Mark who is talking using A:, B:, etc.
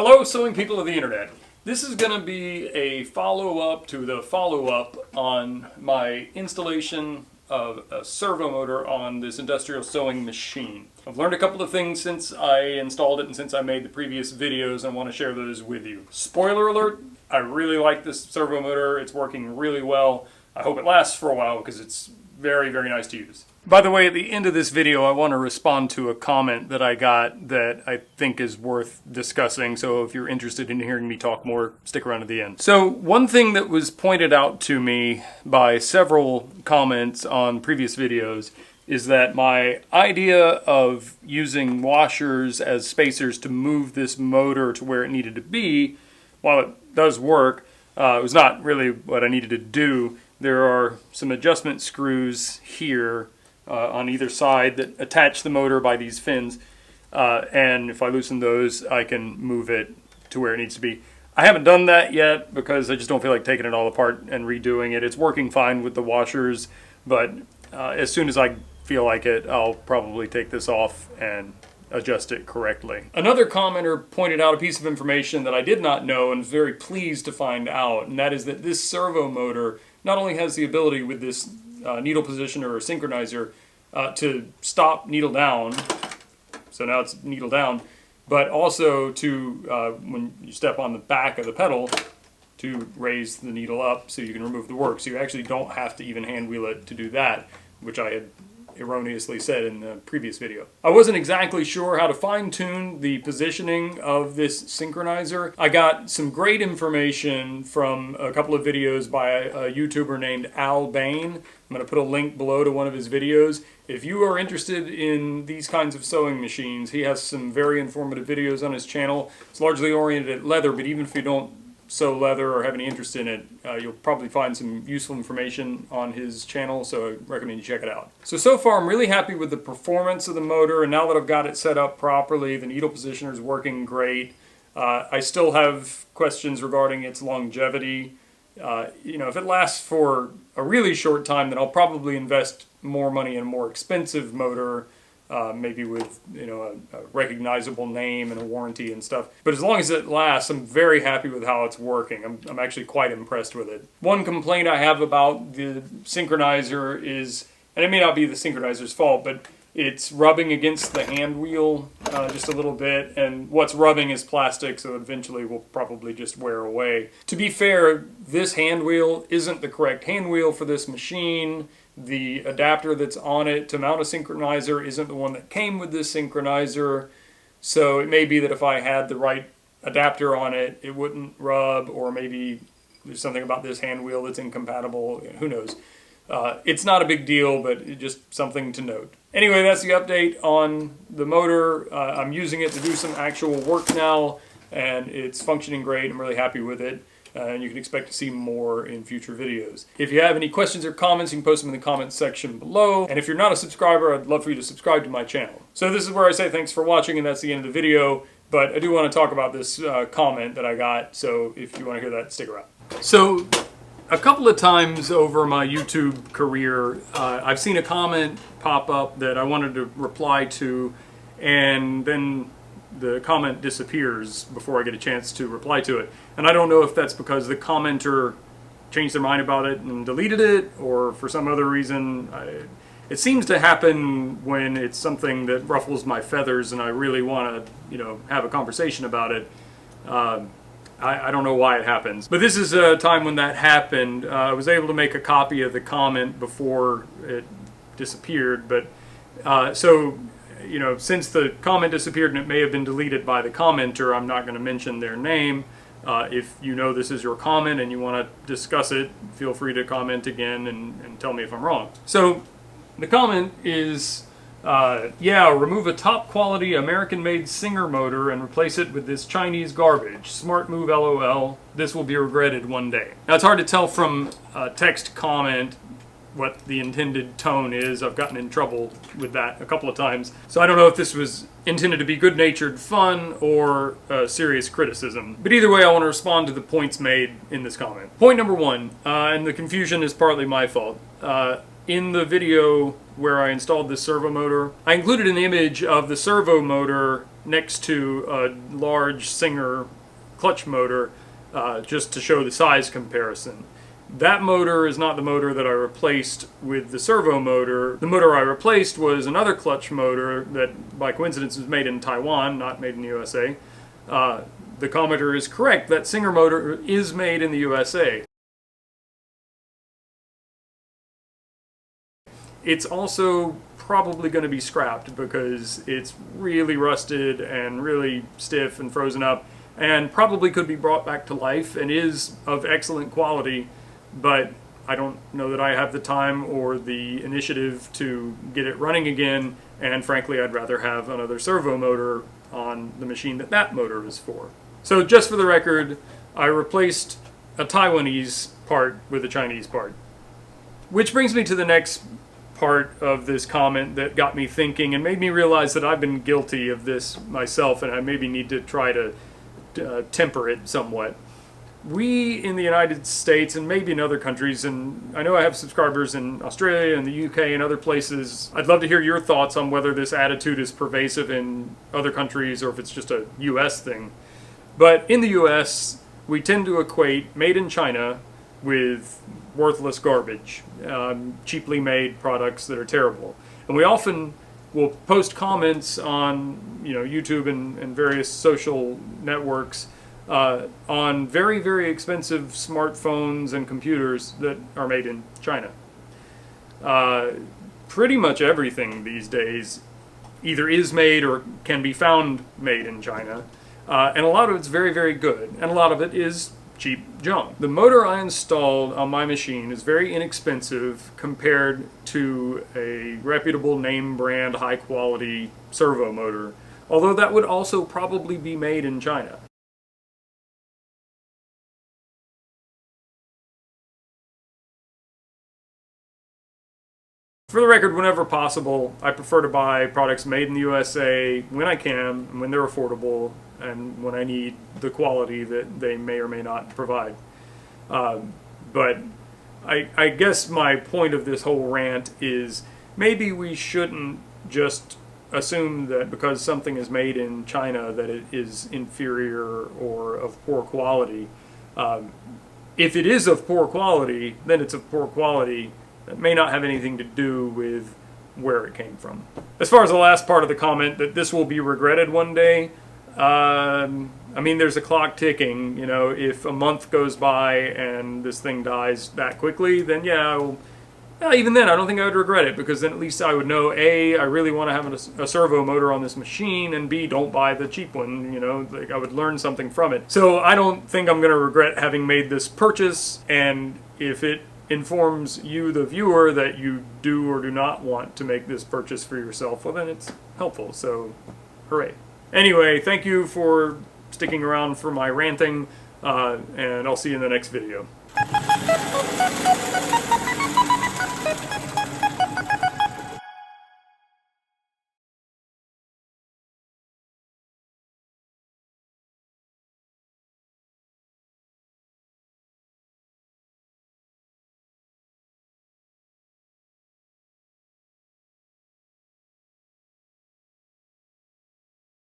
A: Hello, sewing people of the internet. This is going to be a follow-up to the follow-up on my installation of a servo motor on this industrial sewing machine. I've learned a couple of things since I installed it and since I made the previous videos, and I want to share those with you. Spoiler alert, I really like this servo motor. It's working really well. I hope it lasts for a while because it's very, very nice to use. By the way, at the end of this video, I want to respond to a comment that I got that I think is worth discussing. So if you're interested in hearing me talk more, stick around to the end. So one thing that was pointed out to me by several comments on previous videos is that my idea of using washers as spacers to move this motor to where it needed to be, while it does work, it was not really what I needed to do. There are some adjustment screws here on either side that attach the motor by these fins, and if I loosen those, I can move it to where it needs to be. I haven't done that yet because I just don't feel like taking it all apart and redoing it. It's working fine with the washers, but as soon as I feel like it, I'll probably take this off and adjust it correctly. Another commenter pointed out a piece of information that I did not know and was very pleased to find out, and that is that this servo motor not only has the ability with this needle positioner or synchronizer to stop needle down, so now it's needle down, but also to, when you step on the back of the pedal, to raise the needle up so you can remove the work. So you actually don't have to even hand wheel it to do that, which I had erroneously said in the previous video. I wasn't exactly sure how to fine-tune the positioning of this synchronizer. I got some great information from a couple of videos by a YouTuber named Al Bain. I'm going to put a link below to one of his videos. If you are interested in these kinds of sewing machines, he has some very informative videos on his channel. It's largely oriented at leather, but even if you don't sew leather or have any interest in it, you'll probably find some useful information on his channel, so I recommend you check it out. So far I'm really happy with the performance of the motor, and now that I've got it set up properly, the needle positioner is working great. I still have questions regarding its longevity. If it lasts for a really short time, then I'll probably invest more money in a more expensive motor, maybe with a recognizable name and a warranty and stuff. But as long as it lasts, I'm very happy with how it's working. I'm actually quite impressed with it. One complaint I have about the synchronizer is, and it may not be the synchronizer's fault, but it's rubbing against the hand wheel just a little bit, and what's rubbing is plastic, so eventually will probably just wear away. To be fair, this hand wheel isn't the correct hand wheel for this machine. The adapter that's on it to mount a synchronizer isn't the one that came with this synchronizer, so it may be that if I had the right adapter on it, it wouldn't rub, or maybe there's something about this hand wheel that's incompatible. Who knows? It's not a big deal, but just something to note. Anyway, that's the update on the motor. I'm using it to do some actual work now, and it's functioning great. I'm really happy with it. And you can expect to see more in future videos. If you have any questions or comments, you can post them in the comments section below. And if you're not a subscriber, I'd love for you to subscribe to my channel. So this is where I say thanks for watching, and that's the end of the video. But I do want to talk about this comment that I got, so if you want to hear that, stick around. So a couple of times over my YouTube career, I've seen a comment pop up that I wanted to reply to, and then the comment disappears before I get a chance to reply to it. And I don't know if that's because the commenter changed their mind about it and deleted it, or for some other reason. It seems to happen when it's something that ruffles my feathers and I really want to, have a conversation about it. I don't know why it happens. But this is a time when that happened. I was able to make a copy of the comment before it disappeared, but since the comment disappeared and it may have been deleted by the commenter, I'm not going to mention their name. If you know this is your comment and you want to discuss it, feel free to comment again and tell me if I'm wrong. So the comment is, remove a top quality American-made Singer motor and replace it with this Chinese garbage. Smart move, LOL. This will be regretted one day. Now it's hard to tell from a text comment what the intended tone is. I've gotten in trouble with that a couple of times. So I don't know if this was intended to be good-natured fun or serious criticism. But either way, I want to respond to the points made in this comment. Point number one, and the confusion is partly my fault. In the video where I installed this servo motor, I included an image of the servo motor next to a large Singer clutch motor just to show the size comparison. That motor is not the motor that I replaced with the servo motor. The motor I replaced was another clutch motor that, by coincidence, was made in Taiwan, not made in the USA. The commenter is correct. That Singer motor is made in the USA. It's also probably going to be scrapped because it's really rusted and really stiff and frozen up, and probably could be brought back to life and is of excellent quality, but I don't know that I have the time or the initiative to get it running again, and frankly I'd rather have another servo motor on the machine that motor is for. So just for the record, I replaced a Taiwanese part with a Chinese part. Which brings me to the next part of this comment that got me thinking and made me realize that I've been guilty of this myself, and I maybe need to try to temper it somewhat. We in the United States, and maybe in other countries, and I know I have subscribers in Australia and the UK and other places, I'd love to hear your thoughts on whether this attitude is pervasive in other countries or if it's just a US thing. But in the US, we tend to equate made in China with worthless garbage, cheaply made products that are terrible. And we often will post comments on YouTube and various social networks on very, very expensive smartphones and computers that are made in China. Pretty much everything these days either is made or can be found made in China. And a lot of it's very, very good. And a lot of it is cheap junk. The motor I installed on my machine is very inexpensive compared to a reputable name brand, high quality servo motor, although that would also probably be made in China. For the record, whenever possible, I prefer to buy products made in the USA when I can, and when they're affordable, and when I need the quality that they may or may not provide. But I guess my point of this whole rant is maybe we shouldn't just assume that because something is made in China that it is inferior or of poor quality. If it is of poor quality, then it's of poor quality. That may not have anything to do with where it came from. As far as the last part of the comment, that this will be regretted one day, I mean, there's a clock ticking. If a month goes by and this thing dies that quickly, then yeah, even then I don't think I would regret it, because then at least I would know, A, I really want to have a servo motor on this machine, and B, don't buy the cheap one. I would learn something from it. So I don't think I'm going to regret having made this purchase, and if it informs you, the viewer, that you do or do not want to make this purchase for yourself, well then it's helpful, so hooray. Anyway, thank you for sticking around for my ranting, and I'll see you in the next video.